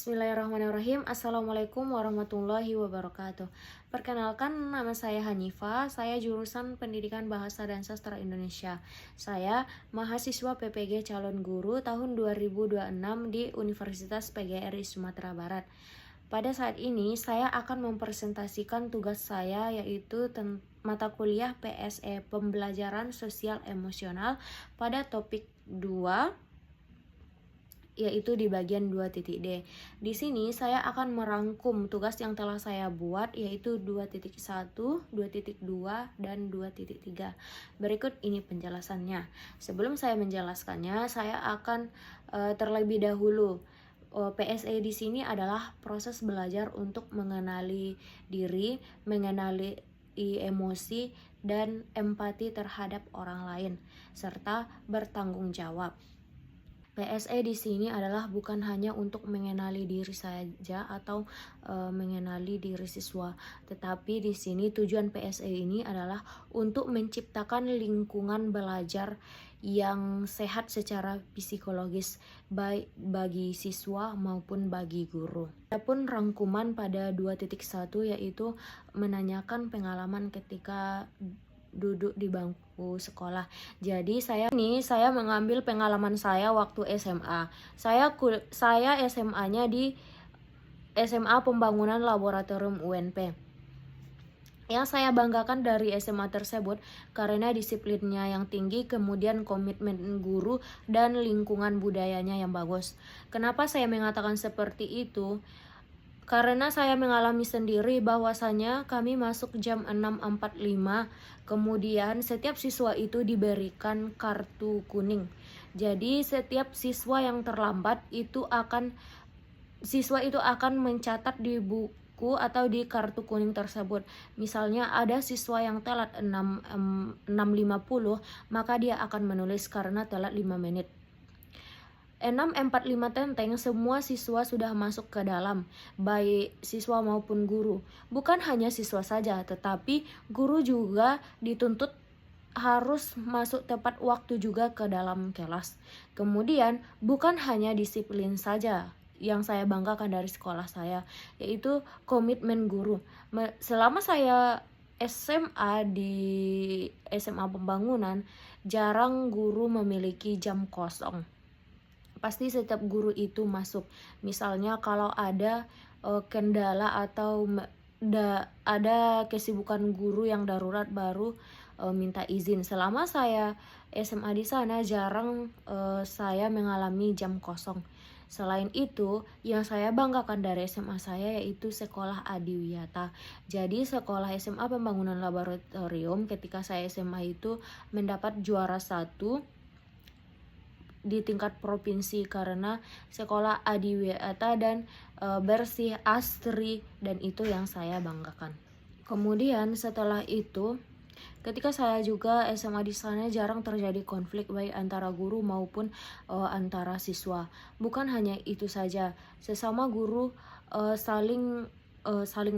Bismillahirrahmanirrahim. Assalamualaikum warahmatullahi wabarakatuh. Perkenalkan, nama saya Hanifah. Saya jurusan Pendidikan Bahasa dan Sastra Indonesia. Saya mahasiswa PPG calon guru tahun 2026 di Universitas PGRI Sumatera Barat. Pada saat ini saya akan mempresentasikan tugas saya, yaitu mata kuliah PSE Pembelajaran Sosial Emosional pada topik 2, yaitu di bagian 2.D. Di sini saya akan merangkum tugas yang telah saya buat, yaitu 2.1, 2.2, dan 2.3. Berikut ini penjelasannya. Sebelum saya menjelaskannya, saya akan terlebih dahulu. PSE di sini adalah proses belajar untuk mengenali diri, mengenali emosi, dan empati terhadap orang lain, serta bertanggung jawab. PSE di sini adalah bukan hanya untuk mengenali diri saja atau mengenali diri siswa, tetapi di sini tujuan PSE ini adalah untuk menciptakan lingkungan belajar yang sehat secara psikologis, baik bagi siswa maupun bagi guru. Adapun rangkuman pada 2.1 yaitu menanyakan pengalaman ketika duduk di bangku sekolah. Jadi saya mengambil pengalaman saya waktu SMA. Saya SMA-nya di SMA Pembangunan Laboratorium UNP. Yang saya banggakan dari SMA tersebut karena disiplinnya yang tinggi, kemudian komitmen guru dan lingkungan budayanya yang bagus. Kenapa saya mengatakan seperti itu? Karena saya mengalami sendiri bahwasanya kami masuk jam 6.45, kemudian setiap siswa itu diberikan kartu kuning. Jadi setiap siswa yang terlambat siswa itu akan mencatat di buku atau di kartu kuning tersebut. Misalnya ada siswa yang telat 6.50, maka dia akan menulis karena telat 5 menit. 6.45 tenteng, semua siswa sudah masuk ke dalam, baik siswa maupun guru. Bukan hanya siswa saja, tetapi guru juga dituntut harus masuk tepat waktu juga ke dalam kelas. Kemudian bukan hanya disiplin saja yang saya banggakan dari sekolah saya, yaitu komitmen guru. Selama saya SMA di SMA Pembangunan, jarang guru memiliki jam kosong. Pasti setiap guru itu masuk. Misalnya kalau ada kendala atau ada kesibukan guru yang darurat, baru minta izin. Selama saya SMA di sana jarang saya mengalami jam kosong. Selain itu, yang saya banggakan dari SMA saya yaitu sekolah Adiwiyata. Jadi sekolah SMA Pembangunan Laboratorium ketika saya SMA itu mendapat juara 1 di tingkat provinsi karena sekolah Adiwiyata dan bersih, asri, dan itu yang saya banggakan. Kemudian setelah itu, ketika saya juga SMA di sana jarang terjadi konflik baik antara guru maupun antara siswa. Bukan hanya itu saja, sesama guru saling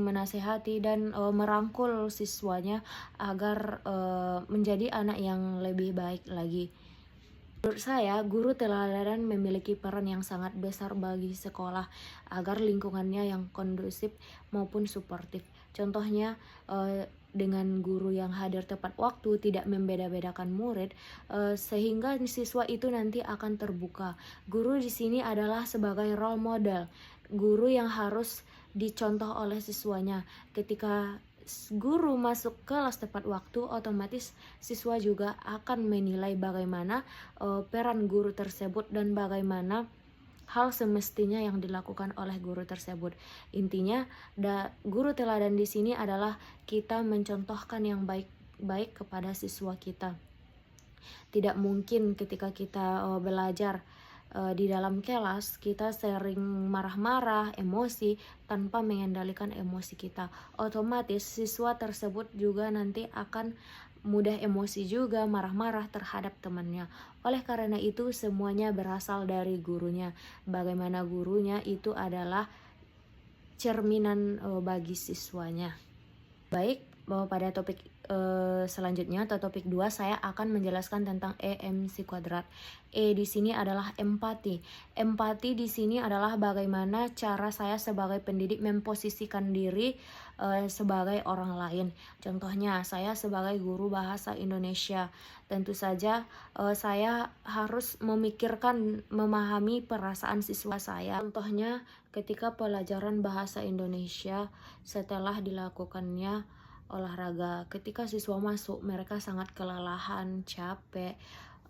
menasehati dan merangkul siswanya agar menjadi anak yang lebih baik lagi. Menurut saya, guru teladan memiliki peran yang sangat besar bagi sekolah agar lingkungannya yang kondusif maupun suportif. Contohnya, dengan guru yang hadir tepat waktu, tidak membeda-bedakan murid, sehingga siswa itu nanti akan terbuka. Guru di sini adalah sebagai role model, guru yang harus dicontoh oleh siswanya. Ketika guru masuk kelas tepat waktu, otomatis siswa juga akan menilai bagaimana peran guru tersebut dan bagaimana hal semestinya yang dilakukan oleh guru tersebut. Intinya, guru teladan di sini adalah kita mencontohkan yang baik-baik kepada siswa kita. Tidak mungkin ketika kita belajar di dalam kelas kita sering marah-marah, emosi tanpa mengendalikan emosi kita. Otomatis siswa tersebut juga nanti akan mudah emosi juga, marah-marah terhadap temannya. Oleh karena itu semuanya berasal dari gurunya. Bagaimana gurunya itu adalah cerminan bagi siswanya. Baik, pada topik selanjutnya atau topik 2 saya akan menjelaskan tentang EMC kuadrat. E di sini adalah empati. Empati di sini adalah bagaimana cara saya sebagai pendidik memposisikan diri sebagai orang lain. Contohnya, saya sebagai guru bahasa Indonesia, tentu saja saya harus memikirkan, memahami perasaan siswa saya. Contohnya, ketika pelajaran bahasa Indonesia setelah dilakukannya olahraga, ketika siswa masuk mereka sangat kelelahan, capek,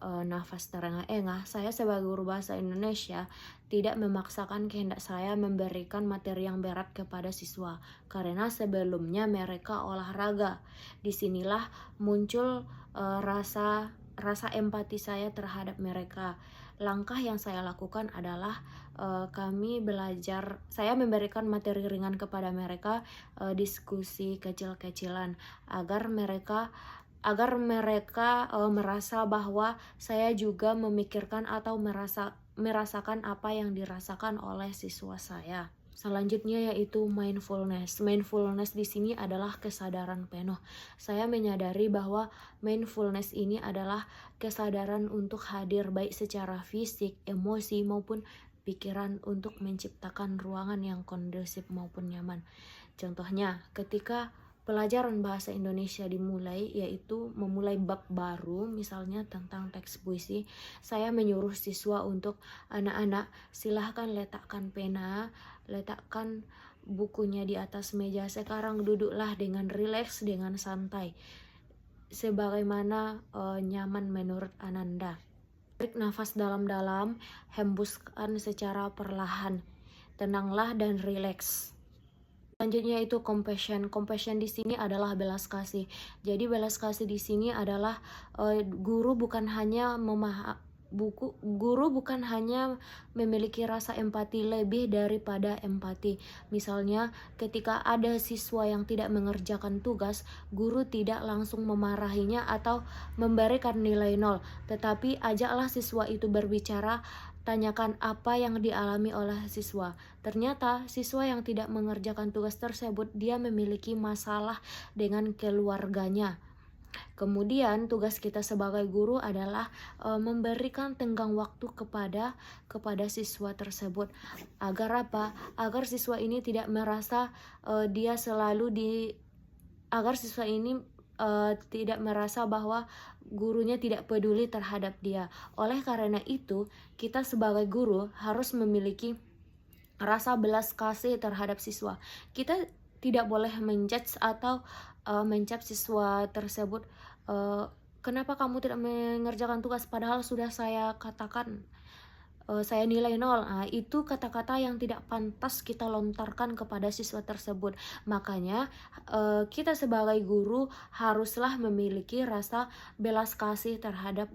nafas terengah-engah. Saya sebagai guru bahasa Indonesia tidak memaksakan kehendak saya memberikan materi yang berat kepada siswa karena sebelumnya mereka olahraga. Disinilah muncul rasa empati saya terhadap mereka. Langkah yang saya lakukan adalah saya memberikan materi ringan kepada mereka, diskusi kecil-kecilan agar mereka merasa bahwa saya juga memikirkan atau merasakan apa yang dirasakan oleh siswa saya. Selanjutnya yaitu mindfulness. Mindfulness di sini adalah kesadaran penuh. Saya menyadari bahwa mindfulness ini adalah kesadaran untuk hadir baik secara fisik, emosi maupun pikiran untuk menciptakan ruangan yang kondusif maupun nyaman. Contohnya, ketika pelajaran bahasa Indonesia dimulai, yaitu memulai bab baru, misalnya tentang teks puisi, saya menyuruh siswa untuk anak-anak silahkan letakkan pena, letakkan bukunya di atas meja. Sekarang duduklah dengan rileks, dengan santai, sebagaimana nyaman menurut Ananda. Tarik nafas dalam-dalam, hembuskan secara perlahan, tenanglah dan rileks. Selanjutnya itu compassion. Compassion di sini adalah belas kasih. Jadi belas kasih di sini adalah guru bukan hanya memiliki rasa empati lebih daripada empati. Misalnya ketika ada siswa yang tidak mengerjakan tugas, guru tidak langsung memarahinya atau memberikan nilai 0, tetapi ajaklah siswa itu berbicara. Tanyakan apa yang dialami oleh siswa. Ternyata siswa yang tidak mengerjakan tugas tersebut, dia memiliki masalah dengan keluarganya. Kemudian tugas kita sebagai guru adalah memberikan tenggang waktu kepada siswa tersebut. Agar apa? Agar siswa ini tidak merasa tidak merasa bahwa gurunya tidak peduli terhadap dia. Oleh karena itu, kita sebagai guru harus memiliki rasa belas kasih terhadap siswa. Kita tidak boleh menjudge atau mencap siswa tersebut, kenapa kamu tidak mengerjakan tugas, padahal sudah saya katakan saya nilai 0. Nah, itu kata-kata yang tidak pantas kita lontarkan kepada siswa tersebut. Makanya kita sebagai guru haruslah memiliki rasa belas kasih terhadap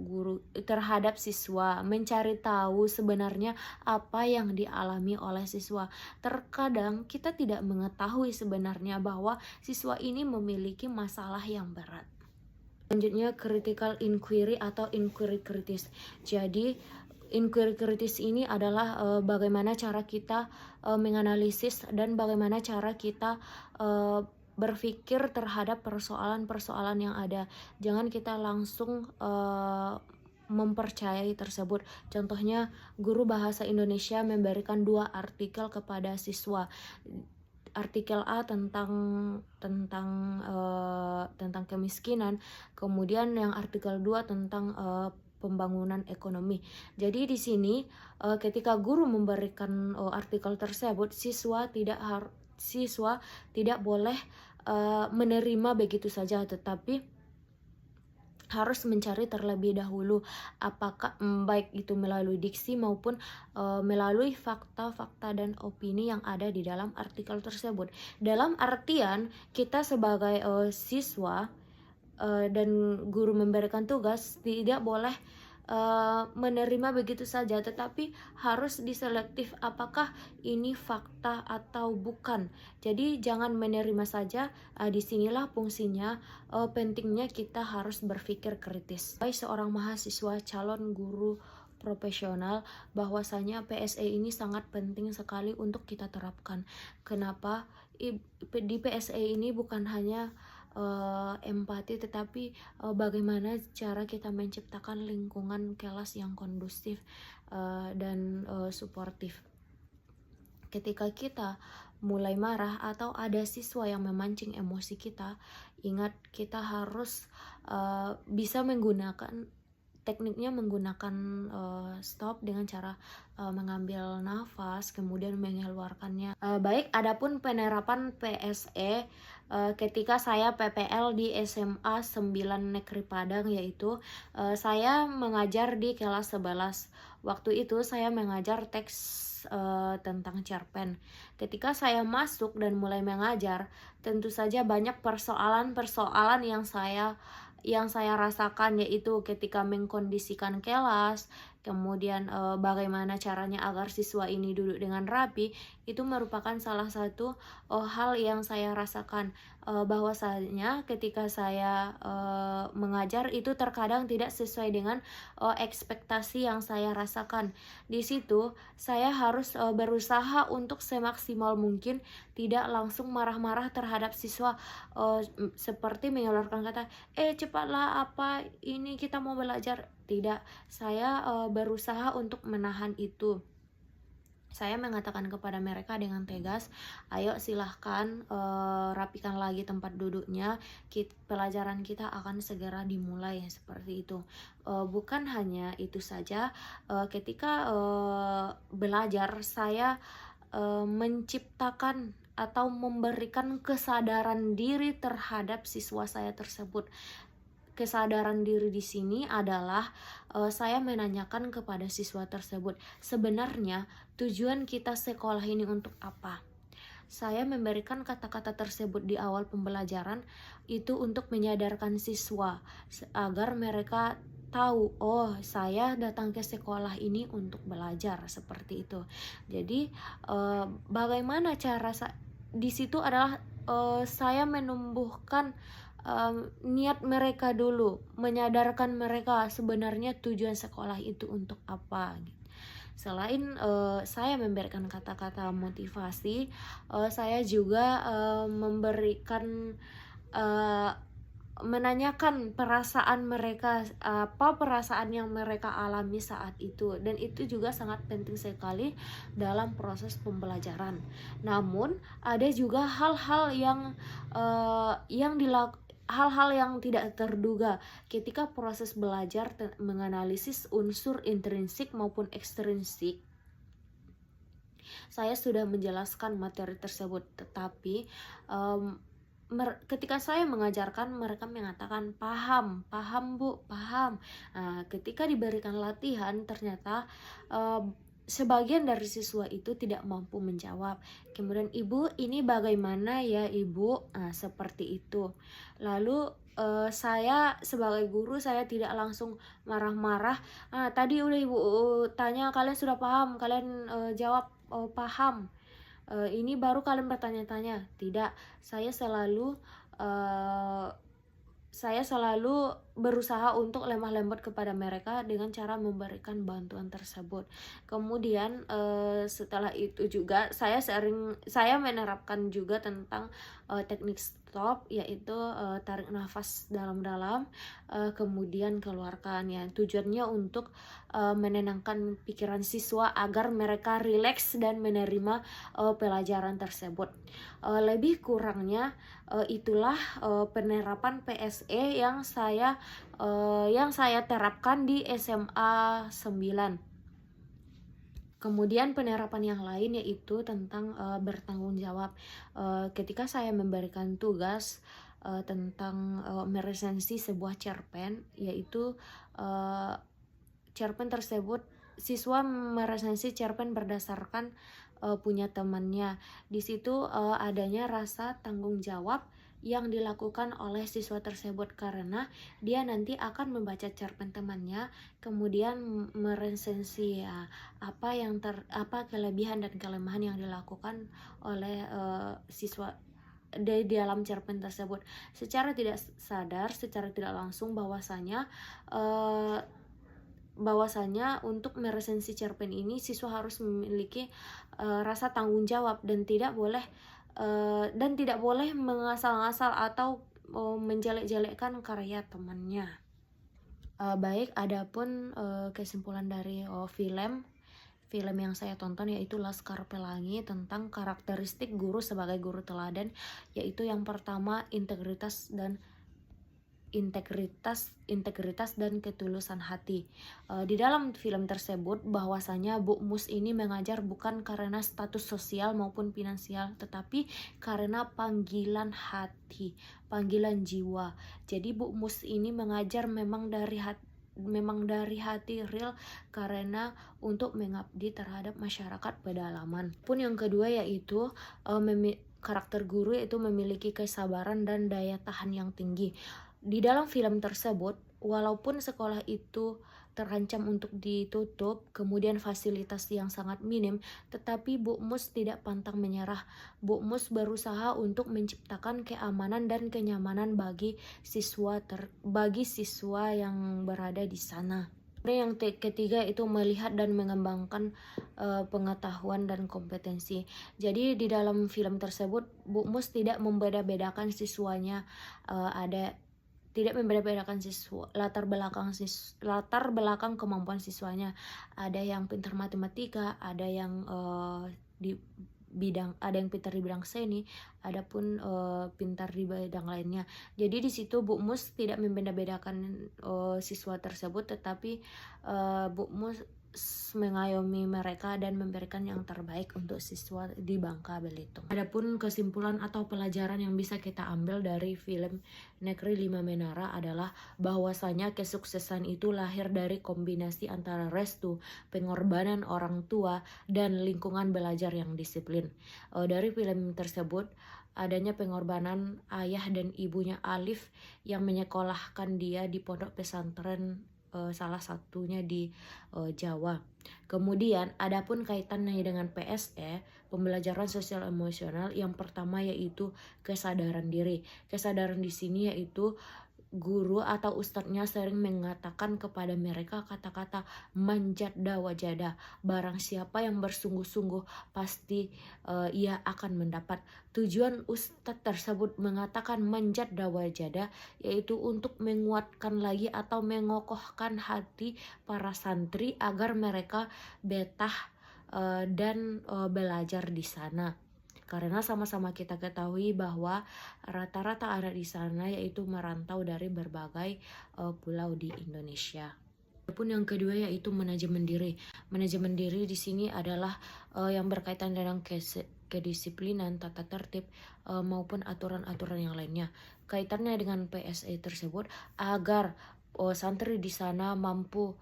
siswa, mencari tahu sebenarnya apa yang dialami oleh siswa. Terkadang kita tidak mengetahui sebenarnya bahwa siswa ini memiliki masalah yang berat. Selanjutnya critical inquiry atau inquiry kritis. Jadi inquiry kritis ini adalah bagaimana cara kita menganalisis dan bagaimana cara kita berpikir terhadap persoalan-persoalan yang ada. Jangan kita langsung mempercayai tersebut. Contohnya, guru bahasa Indonesia memberikan 2 artikel kepada siswa. Artikel A tentang kemiskinan, kemudian yang artikel 2 tentang pembangunan ekonomi. Jadi di sini ketika guru memberikan artikel tersebut, siswa tidak boleh menerima begitu saja, tetapi harus mencari terlebih dahulu apakah baik itu melalui diksi maupun melalui fakta-fakta dan opini yang ada di dalam artikel tersebut. Dalam artian kita sebagai siswa dan guru memberikan tugas tidak boleh menerima begitu saja, tetapi harus diselektif apakah ini fakta atau bukan. Jadi jangan menerima saja. Disinilah fungsinya pentingnya kita harus berpikir kritis. Sebagai seorang mahasiswa calon guru profesional, bahwasanya PSE ini sangat penting sekali untuk kita terapkan. Kenapa? Di PSE ini bukan hanya empati, tetapi bagaimana cara kita menciptakan lingkungan kelas yang kondusif dan suportif. Ketika kita mulai marah atau ada siswa yang memancing emosi kita, ingat kita harus bisa menggunakan tekniknya, menggunakan stop dengan cara mengambil nafas kemudian mengeluarkannya. Baik, adapun penerapan PSE ketika saya PPL di SMA 9 Negeri Padang, yaitu saya mengajar di kelas 11. Waktu itu saya mengajar teks tentang cerpen. Ketika saya masuk dan mulai mengajar, tentu saja banyak persoalan-persoalan yang saya rasakan, yaitu ketika mengkondisikan kelas, kemudian bagaimana caranya agar siswa ini duduk dengan rapi. Itu merupakan salah satu hal yang saya rasakan, bahwasanya ketika saya mengajar itu terkadang tidak sesuai dengan ekspektasi yang saya rasakan. Di situ saya harus berusaha untuk semaksimal mungkin tidak langsung marah-marah terhadap siswa, seperti mengeluarkan kata cepatlah, apa ini kita mau belajar. Tidak, saya berusaha untuk menahan itu. Saya mengatakan kepada mereka dengan tegas, ayo silahkan rapikan lagi tempat duduknya, pelajaran kita akan segera dimulai, seperti itu. Bukan hanya itu saja, ketika belajar saya menciptakan atau memberikan kesadaran diri terhadap siswa saya tersebut. Kesadaran diri di sini adalah saya menanyakan kepada siswa tersebut, sebenarnya tujuan kita sekolah ini untuk apa? Saya memberikan kata-kata tersebut di awal pembelajaran itu untuk menyadarkan siswa agar mereka tahu, oh saya datang ke sekolah ini untuk belajar, seperti itu. Jadi bagaimana cara di situ adalah saya menumbuhkan niat mereka dulu, menyadarkan mereka sebenarnya tujuan sekolah itu untuk apa. Selain saya memberikan kata-kata motivasi, saya juga memberikan menanyakan perasaan mereka, apa perasaan yang mereka alami saat itu, dan itu juga sangat penting sekali dalam proses pembelajaran. Namun ada juga hal-hal yang tidak terduga ketika proses belajar menganalisis unsur intrinsik maupun ekstrinsik. Saya sudah menjelaskan materi tersebut, tetapi ketika saya mengajarkan, mereka mengatakan paham bu, paham. Ketika diberikan latihan, ternyata sebagian dari siswa itu tidak mampu menjawab. Kemudian, ibu ini bagaimana ya ibu? Seperti itu. Lalu saya sebagai guru, saya tidak langsung marah-marah. Tadi udah ibu tanya, kalian sudah paham? Kalian jawab paham. Ini baru kalian bertanya-tanya. Tidak, saya selalu berusaha untuk lemah lembut kepada mereka dengan cara memberikan bantuan tersebut. Kemudian setelah itu juga saya menerapkan juga tentang teknik stop, yaitu tarik nafas dalam-dalam, kemudian keluarkan, ya tujuannya untuk menenangkan pikiran siswa agar mereka rileks dan menerima pelajaran tersebut. Lebih kurangnya itulah penerapan PSE yang saya terapkan di SMA 9. Kemudian penerapan yang lain yaitu tentang bertanggung jawab. Ketika saya memberikan tugas tentang meresensi sebuah cerpen, yaitu cerpen tersebut, siswa meresensi cerpen berdasarkan punya temannya. Di situ adanya rasa tanggung jawab yang dilakukan oleh siswa tersebut, karena dia nanti akan membaca cerpen temannya, kemudian meresensi apa kelebihan dan kelemahan yang dilakukan oleh siswa di dalam cerpen tersebut. Secara tidak sadar, secara tidak langsung, bahwasanya untuk meresensi cerpen ini siswa harus memiliki rasa tanggung jawab dan tidak boleh mengasal-ngasal atau menjelek-jelekkan karya temannya. Baik, adapun kesimpulan dari film yang saya tonton yaitu Laskar Pelangi tentang karakteristik guru sebagai guru teladan, yaitu yang pertama integritas dan ketulusan hati. Di dalam film tersebut bahwasanya Bu Mus ini mengajar bukan karena status sosial maupun finansial, tetapi karena panggilan hati, panggilan jiwa. Jadi Bu Mus ini mengajar memang dari hati real karena untuk mengabdi terhadap masyarakat pedalaman. Pun yang kedua yaitu karakter guru itu memiliki kesabaran dan daya tahan yang tinggi. Di dalam film tersebut, walaupun sekolah itu terancam untuk ditutup, kemudian fasilitas yang sangat minim, tetapi Bu Mus tidak pantang menyerah. Bu Mus berusaha untuk menciptakan keamanan dan kenyamanan bagi siswa yang berada di sana. Yang ketiga itu melihat dan mengembangkan pengetahuan dan kompetensi. Jadi di dalam film tersebut Bu Mus tidak membeda-bedakan siswanya, tidak membeda-bedakan siswa, latar belakang kemampuan siswanya. Ada yang pintar matematika, ada yang pintar di bidang seni, adapun pintar di bidang lainnya. Jadi di situ Bu Mus tidak membeda-bedakan siswa tersebut, tetapi Bu Mus mengayomi mereka dan memberikan yang terbaik untuk siswa di Bangka Belitung. Adapun kesimpulan atau pelajaran yang bisa kita ambil dari film Negeri Lima Menara adalah bahwasanya kesuksesan itu lahir dari kombinasi antara restu, pengorbanan orang tua, dan lingkungan belajar yang disiplin. Dari film tersebut adanya pengorbanan ayah dan ibunya Alif yang menyekolahkan dia di pondok pesantren, salah satunya di Jawa. Kemudian adapun kaitannya dengan PSE, pembelajaran sosial emosional, yang pertama yaitu kesadaran diri. Kesadaran di sini yaitu guru atau ustadznya sering mengatakan kepada mereka kata-kata manjada wajada. Barang siapa yang bersungguh-sungguh pasti ia akan mendapat. Tujuan ustadz tersebut mengatakan manjada wajada yaitu untuk menguatkan lagi atau mengokohkan hati para santri agar mereka betah dan belajar di sana. Karena sama-sama kita ketahui bahwa rata-rata anak di sana yaitu merantau dari berbagai pulau di Indonesia. Adapun yang kedua yaitu manajemen diri. Manajemen diri di sini adalah yang berkaitan dengan kedisiplinan, tata tertib maupun aturan-aturan yang lainnya. Kaitannya dengan PSE tersebut agar santri di sana mampu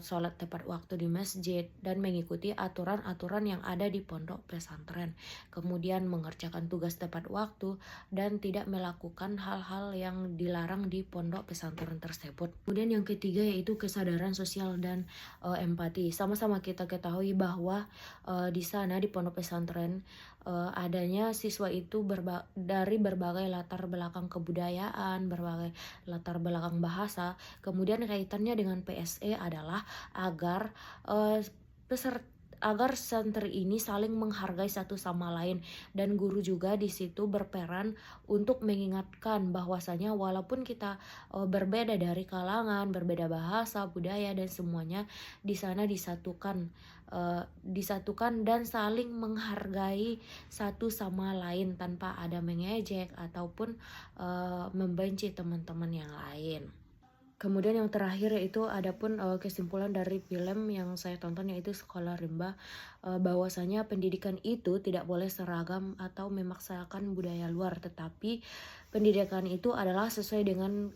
sholat tepat waktu di masjid dan mengikuti aturan-aturan yang ada di pondok pesantren, kemudian mengerjakan tugas tepat waktu dan tidak melakukan hal-hal yang dilarang di pondok pesantren tersebut. Kemudian yang ketiga yaitu kesadaran sosial dan empati. Sama-sama kita ketahui bahwa di sana di pondok pesantren adanya siswa itu dari berbagai latar belakang kebudayaan, berbagai latar belakang bahasa. Kemudian kaitannya dengan PSE adalah agar santri ini saling menghargai satu sama lain, dan guru juga di situ berperan untuk mengingatkan bahwasanya walaupun kita berbeda dari kalangan, berbeda bahasa, budaya dan semuanya di sana disatukan dan saling menghargai satu sama lain tanpa ada mengejek ataupun membenci teman-teman yang lain. Kemudian yang terakhir yaitu adapun kesimpulan dari film yang saya tonton yaitu Sekolah Rimba, bahwasanya pendidikan itu tidak boleh seragam atau memaksakan budaya luar, tetapi pendidikan itu adalah sesuai dengan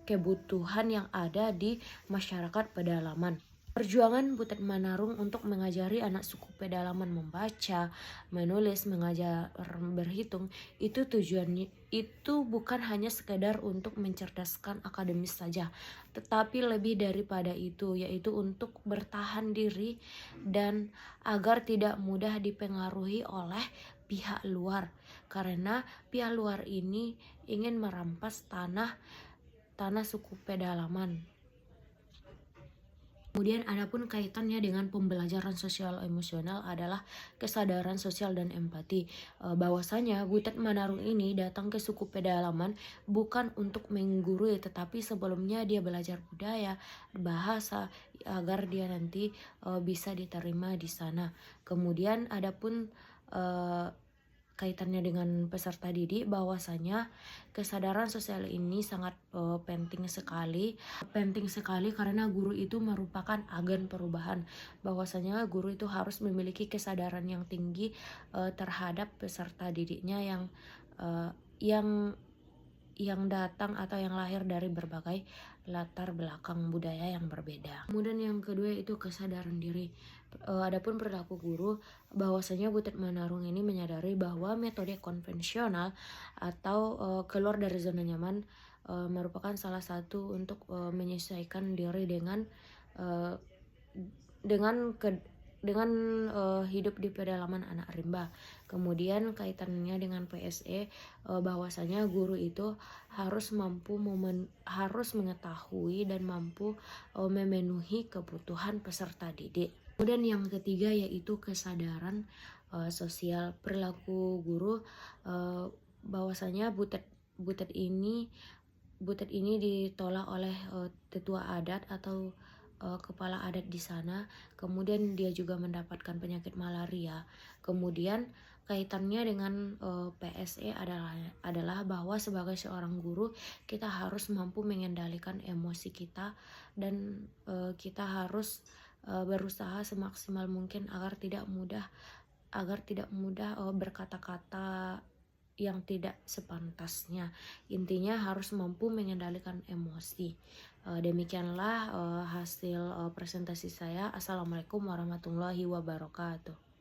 kebutuhan yang ada di masyarakat pedalaman. Perjuangan Butet Manarung untuk mengajari anak suku pedalaman membaca, menulis, mengajar berhitung, itu tujuannya itu bukan hanya sekedar untuk mencerdaskan akademis saja, tetapi lebih daripada itu, yaitu untuk bertahan diri dan agar tidak mudah dipengaruhi oleh pihak luar, karena pihak luar ini ingin merampas tanah suku pedalaman. Kemudian adapun kaitannya dengan pembelajaran sosial emosional adalah kesadaran sosial dan empati. Bahwasanya Butet Manarung ini datang ke suku pedalaman bukan untuk menggurui, tetapi sebelumnya dia belajar budaya, bahasa agar dia nanti bisa diterima di sana. Kemudian adapun kaitannya dengan peserta didik, bahwasanya kesadaran sosial ini sangat penting sekali karena guru itu merupakan agen perubahan. Bahwasanya guru itu harus memiliki kesadaran yang tinggi terhadap peserta didiknya uh, yang yang datang atau yang lahir dari berbagai latar belakang budaya yang berbeda. Kemudian yang kedua itu kesadaran diri. Adapun perilaku guru, bahwasanya Butet Manarung ini menyadari bahwa metode konvensional atau keluar dari zona nyaman merupakan salah satu untuk menyesuaikan diri dengan uh, dengan dengan hidup di pedalaman anak rimba. Kemudian kaitannya dengan PSE, bahwasanya guru itu harus mengetahui dan mampu memenuhi kebutuhan peserta didik. Kemudian yang ketiga yaitu kesadaran sosial perilaku guru, bahwasanya butet ini ditolak oleh tetua adat atau kepala adat di sana. Kemudian dia juga mendapatkan penyakit malaria. Kemudian kaitannya dengan PSE adalah bahwa sebagai seorang guru kita harus mampu mengendalikan emosi kita dan kita harus berusaha semaksimal mungkin agar tidak mudah berkata-kata yang tidak sepantasnya. Intinya harus mampu mengendalikan emosi. Demikianlah hasil presentasi saya. Assalamualaikum warahmatullahi wabarakatuh.